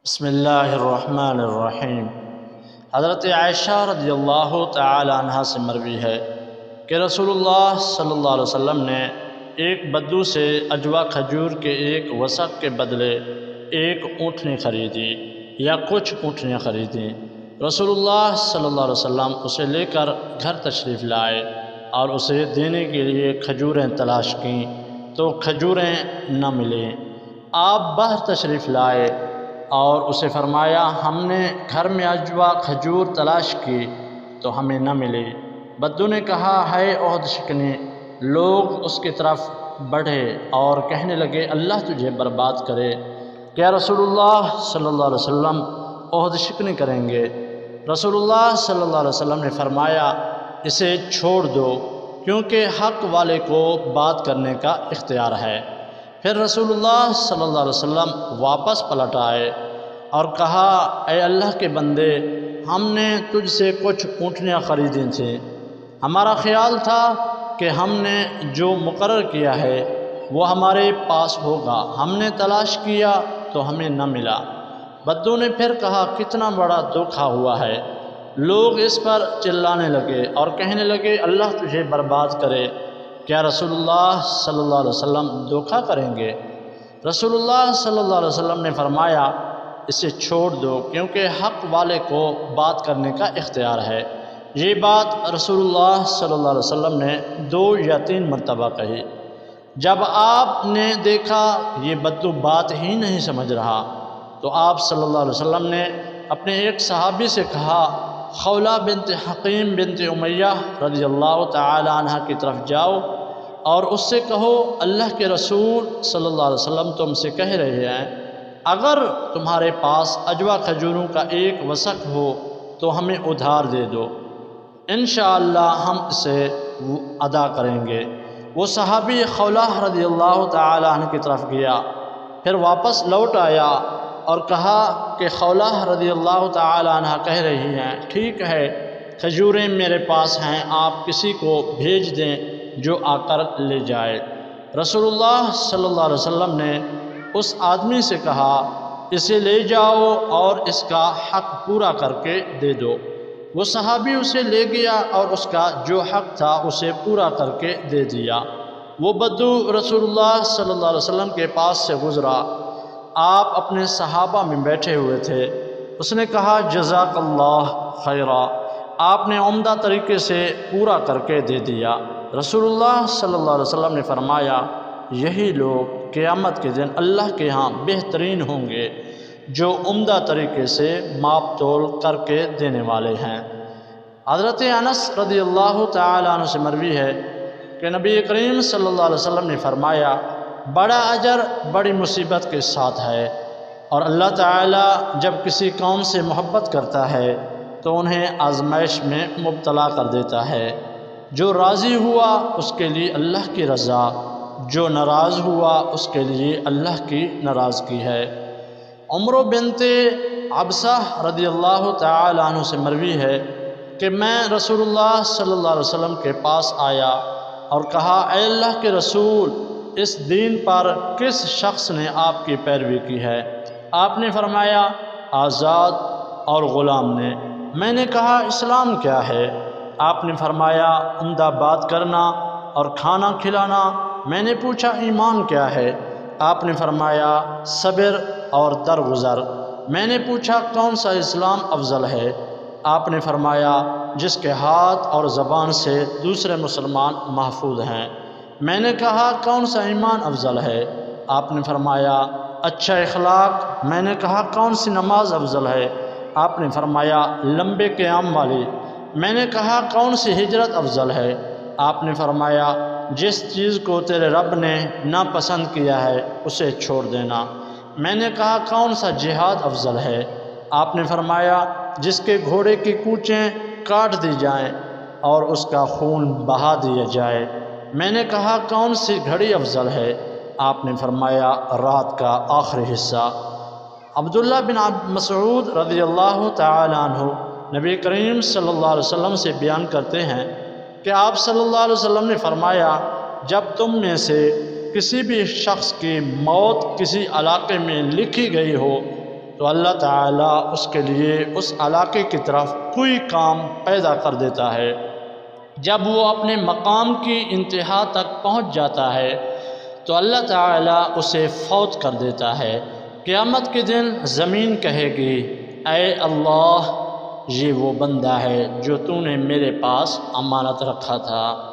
بسم اللہ الرحمن الرحیم۔ حضرت عائشہ رضی اللہ تعالی عنہ سے مروی ہے کہ رسول اللہ صلی اللہ علیہ وسلم نے ایک بدو سے اجوا کھجور کے ایک وسق کے بدلے ایک اونٹنی خریدی یا کچھ اونٹنیاں خریدیں۔ رسول اللہ صلی اللہ علیہ وسلم اسے لے کر گھر تشریف لائے اور اسے دینے کے لیے کھجوریں تلاش کیں تو کھجوریں نہ ملیں۔ آپ باہر تشریف لائے اور اسے فرمایا، ہم نے گھر میں اجوا کھجور تلاش کی تو ہمیں نہ ملی۔ بدو نے کہا، ہے عہد شکنی۔ لوگ اس کی طرف بڑھے اور کہنے لگے، اللہ تجھے برباد کرے، کیا رسول اللہ صلی اللہ علیہ وسلم عہد شکنی کریں گے؟ رسول اللہ صلی اللہ علیہ وسلم نے فرمایا، اسے چھوڑ دو کیونکہ حق والے کو بات کرنے کا اختیار ہے۔ پھر رسول اللہ صلی اللہ علیہ وسلم واپس پلٹ آئے اور کہا، اے اللہ کے بندے، ہم نے تجھ سے کچھ اونٹنیاں خریدی تھیں۔ ہمارا خیال تھا کہ ہم نے جو مقرر کیا ہے وہ ہمارے پاس ہوگا، ہم نے تلاش کیا تو ہمیں نہ ملا۔ بدو نے پھر کہا، کتنا بڑا دھوکا ہوا ہے۔ لوگ اس پر چلانے لگے اور کہنے لگے، اللہ تجھے برباد کرے، کیا رسول اللہ صلی اللہ علیہ وسلم دھوکا کریں گے؟ رسول اللہ صلی اللہ علیہ وسلم نے فرمایا، اسے چھوڑ دو کیونکہ حق والے کو بات کرنے کا اختیار ہے۔ یہ بات رسول اللہ صلی اللہ علیہ وسلم نے 2 یا 3 مرتبہ کہی۔ جب آپ نے دیکھا یہ بدو بات ہی نہیں سمجھ رہا تو آپ صلی اللہ علیہ وسلم نے اپنے ایک صحابی سے کہا، خولہ بنت حکیم بنت امیہ رضی اللہ تعالی عنہ کی طرف جاؤ اور اس سے کہو، اللہ کے رسول صلی اللہ علیہ وسلم تم سے کہہ رہے ہیں، اگر تمہارے پاس اجوا کھجوروں کا ایک وسق ہو تو ہمیں ادھار دے دو، انشاءاللہ ہم اسے ادا کریں گے۔ وہ صحابی خولہ رضی اللہ تعالی عنہ کی طرف گیا، پھر واپس لوٹ آیا اور کہا کہ خولہ رضی اللہ تعالی عنہ کہہ رہی ہیں، ٹھیک ہے، کھجوریں میرے پاس ہیں، آپ کسی کو بھیج دیں جو آ کر لے جائے۔ رسول اللہ صلی اللہ علیہ وسلم نے اس آدمی سے کہا، اسے لے جاؤ اور اس کا حق پورا کر کے دے دو۔ وہ صحابی اسے لے گیا اور اس کا جو حق تھا اسے پورا کر کے دے دیا۔ وہ بدو رسول اللہ صلی اللہ علیہ وسلم کے پاس سے گزرا، آپ اپنے صحابہ میں بیٹھے ہوئے تھے۔ اس نے کہا، جزاک اللہ خیرا، آپ نے عمدہ طریقے سے پورا کر کے دے دیا۔ رسول اللہ صلی اللہ علیہ وسلم نے فرمایا، یہی لوگ قیامت کے دن اللہ کے ہاں بہترین ہوں گے جو عمدہ طریقے سے ماپ تول کر کے دینے والے ہیں۔ حضرت انس رضی اللہ تعالی عنہ سے مروی ہے کہ نبی کریم صلی اللہ علیہ وسلم نے فرمایا، بڑا اجر بڑی مصیبت کے ساتھ ہے، اور اللہ تعالی جب کسی قوم سے محبت کرتا ہے تو انہیں آزمائش میں مبتلا کر دیتا ہے۔ جو راضی ہوا اس کے لیے اللہ کی رضا، جو ناراض ہوا اس کے لیے اللہ کی ناراضگی ہے۔ عمرو بنت عبسہ رضی اللہ تعالی عنہ سے مروی ہے کہ میں رسول اللہ صلی اللہ علیہ وسلم کے پاس آیا اور کہا، اے اللہ کے رسول، اس دین پر کس شخص نے آپ کی پیروی کی ہے؟ آپ نے فرمایا، آزاد اور غلام نے۔ میں نے کہا، اسلام کیا ہے؟ آپ نے فرمایا، عمدہ بات کرنا اور کھانا کھلانا۔ میں نے پوچھا، ایمان کیا ہے؟ آپ نے فرمایا، صبر اور درگزر۔ میں نے پوچھا، کون سا اسلام افضل ہے؟ آپ نے فرمایا، جس کے ہاتھ اور زبان سے دوسرے مسلمان محفوظ ہیں۔ میں نے کہا، کون سا ایمان افضل ہے؟ آپ نے فرمایا، اچھا اخلاق۔ میں نے کہا، کون سی نماز افضل ہے؟ آپ نے فرمایا، لمبے قیام والی۔ میں نے کہا، کون سی ہجرت افضل ہے؟ آپ نے فرمایا، جس چیز کو تیرے رب نے ناپسند کیا ہے اسے چھوڑ دینا۔ میں نے کہا، کون سا جہاد افضل ہے؟ آپ نے فرمایا، جس کے گھوڑے کی کوچیں کاٹ دی جائیں اور اس کا خون بہا دیا جائے۔ میں نے کہا، کون سی گھڑی افضل ہے؟ آپ نے فرمایا، رات کا آخری حصہ۔ عبداللہ بن مسعود رضی اللہ تعالی عنہ نبی کریم صلی اللہ علیہ وسلم سے بیان کرتے ہیں کہ آپ صلی اللہ علیہ وسلم نے فرمایا، جب تم میں سے کسی بھی شخص کی موت کسی علاقے میں لکھی گئی ہو تو تو اللہ تعالیٰ اس کے لیے اس علاقے کی طرف کوئی کام پیدا کر دیتا ہے۔ جب وہ اپنے مقام کی انتہا تک پہنچ جاتا ہے تو اللہ تعالیٰ اسے فوت کر دیتا ہے۔ قیامت کے دن زمین کہے گی اے اللہ، یہ وہ بندہ ہے جو تو نے میرے پاس امانت رکھا تھا۔